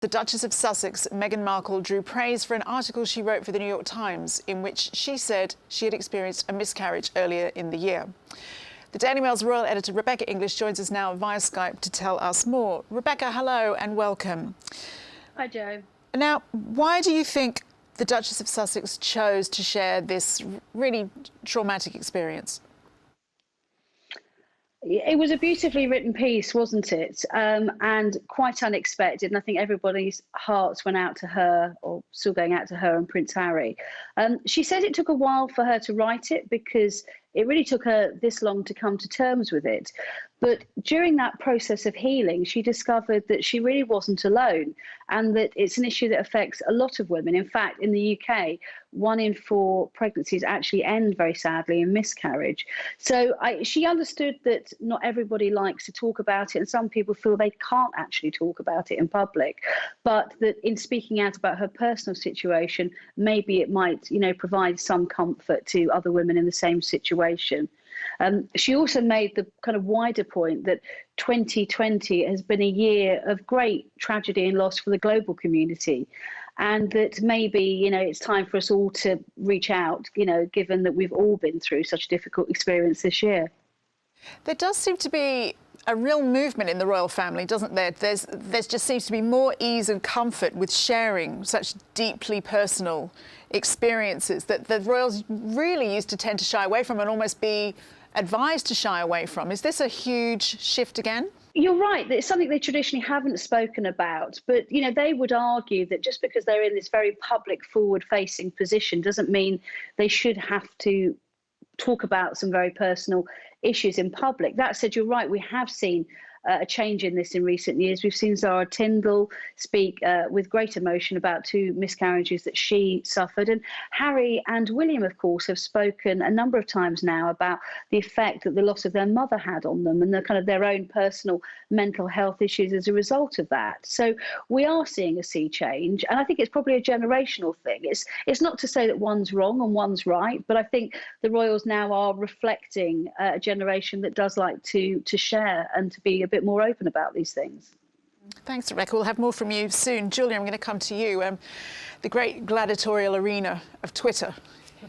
The Duchess of Sussex, Meghan Markle, drew praise for an article she wrote for the New York Times in which she said she had experienced a miscarriage earlier in the year. The Daily Mail's royal editor, Rebecca English, joins us now via Skype to tell us more. Rebecca, hello and welcome. Hi, Jo. Now, why do you think the Duchess of Sussex chose to share this really traumatic experience? It was a beautifully written piece, wasn't it? And quite unexpected. And I think everybody's hearts went out to her, or still going out to her and Prince Harry. She said it took a while for her to write it because it really took her this long to come to terms with it. But during that process of healing, she discovered that she really wasn't alone and that it's an issue that affects a lot of women. In fact, in the UK, 1 in 4 pregnancies actually end very sadly in miscarriage. So she understood that not everybody likes to talk about it, and some people feel they can't actually talk about it in public, but that in speaking out about her personal situation, maybe it might, provide some comfort to other women in the same situation. She also made the kind of wider point that 2020 has been a year of great tragedy and loss for the global community, and that maybe, it's time for us all to reach out, given that we've all been through such a difficult experience this year. There does seem to be a real movement in the royal family, doesn't there? There just seems to be more ease and comfort with sharing such deeply personal experiences that the royals really used to tend to shy away from and almost be advised to shy away from. Is this a huge shift again? You're right. It's something they traditionally haven't spoken about. But, they would argue that just because they're in this very public, forward-facing position doesn't mean they should have to talk about some very personal issues in public. That said, you're right. We have seen a change in this in recent years. We've seen Zara Tindall speak with great emotion about 2 miscarriages that she suffered. And Harry and William, of course, have spoken a number of times now about the effect that the loss of their mother had on them and the kind of their own personal mental health issues as a result of that. So we are seeing a sea change. And I think it's probably a generational thing. It's not to say that one's wrong and one's right, but I think the royals now are reflecting a generation that does like to share and to be a bit more open about these things. Thanks, Rebecca. We'll have more from you soon. Julia, I'm going to come to you. The great gladiatorial arena of Twitter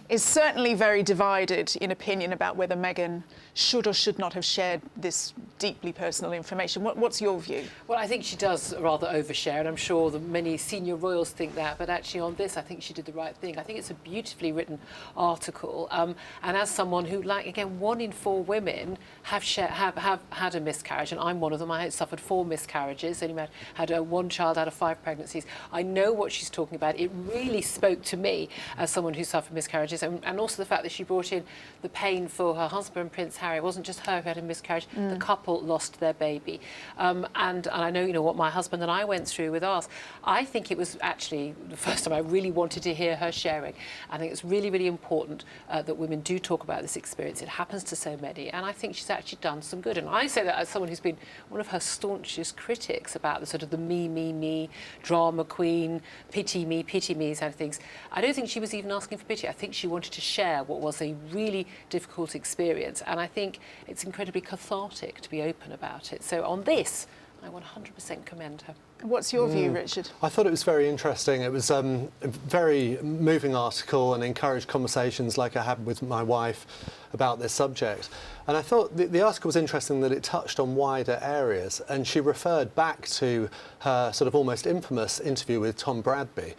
is certainly very divided in opinion about whether Meghan should or should not have shared this deeply personal information. What's your view? Well, I think she does rather overshare, and I'm sure that many senior royals think that, but actually on this, I think she did the right thing. I think it's a beautifully written article, and as someone who, 1 in 4 women have had a miscarriage, and I'm one of them. I suffered 4 miscarriages, only had 1 child out of 5 pregnancies. I know what she's talking about. It really spoke to me as someone who suffered miscarriages, and also the fact that she brought in the pain for her husband, Prince Harry. It wasn't just her who had a miscarriage. The couple lost their baby. And I know, what my husband and I went through with ours. I think it was actually the first time I really wanted to hear her sharing. I think it's really, really important that women do talk about this experience. It happens to so many. And I think she's actually done some good. And I say that as someone who's been one of her staunchest critics about the sort of the me, drama queen, pity me side of things. I don't think she was even asking for pity. I think she wanted to share what was a really difficult experience. And I think it's incredibly cathartic to be open about it. So on this, I 100% commend her. What's your view, Richard? I thought it was very interesting. It was a very moving article and encouraged conversations like I had with my wife about this subject. And I thought the article was interesting that it touched on wider areas, and she referred back to her sort of almost infamous interview with Tom Bradby,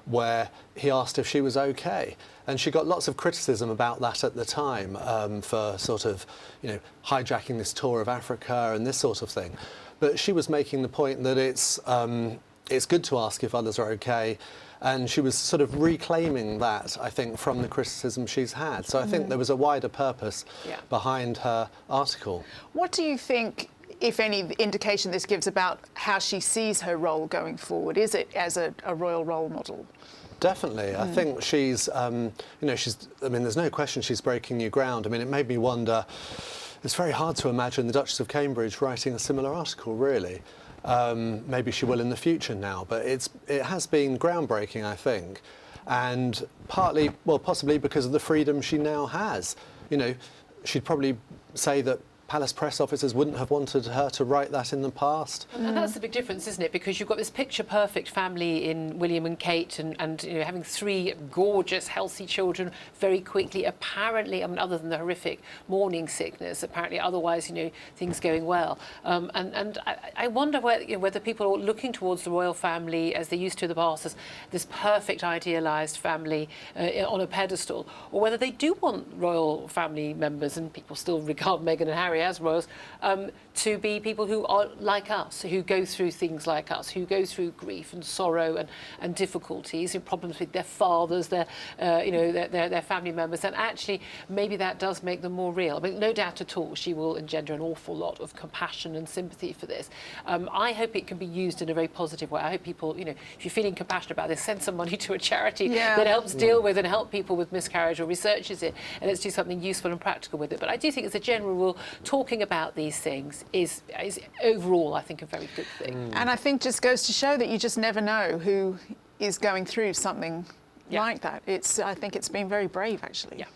where he asked if she was okay. And she got lots of criticism about that at the time for sort of, hijacking this tour of Africa and this sort of thing. But she was making the point that it's good to ask if others are okay. And she was sort of reclaiming that, I think, from the criticism she's had. So I think there was a wider purpose behind her article. What do you think, if any, indication this gives about how she sees her role going forward? Is it as a royal role model? Definitely. I think she's, there's no question she's breaking new ground. I mean, it made me wonder, it's very hard to imagine the Duchess of Cambridge writing a similar article, really. Maybe she will in the future now, but it has been groundbreaking, I think. And partly, possibly because of the freedom she now has. She'd probably say that palace press officers wouldn't have wanted her to write that in the past. And that's the big difference, isn't it? Because you've got this picture-perfect family in William and Kate, and you know, having 3 gorgeous, healthy children very quickly. Apparently, I mean, other than the horrific morning sickness, apparently otherwise, you know, things going well. And I wonder whether, you know, whether people are looking towards the royal family as they used to in the past, as this perfect, idealised family on a pedestal, or whether they do want royal family members, and people still regard Meghan and Harry as royals, to be people who are like us, who go through things like us, who go through grief and sorrow and difficulties, and problems with their fathers, their family members, and actually maybe that does make them more real. I mean, no doubt at all, she will engender an awful lot of compassion and sympathy for this. I hope it can be used in a very positive way. I hope people, you know, if you're feeling compassionate about this, send some money to a charity that helps deal with and help people with miscarriage or researches it, and let's do something useful and practical with it. But I do think, as a general rule, talking about these things is overall, I think, a very good thing. And I think just goes to show that you just never know who is going through something like that. I think it's been very brave, actually. Yeah.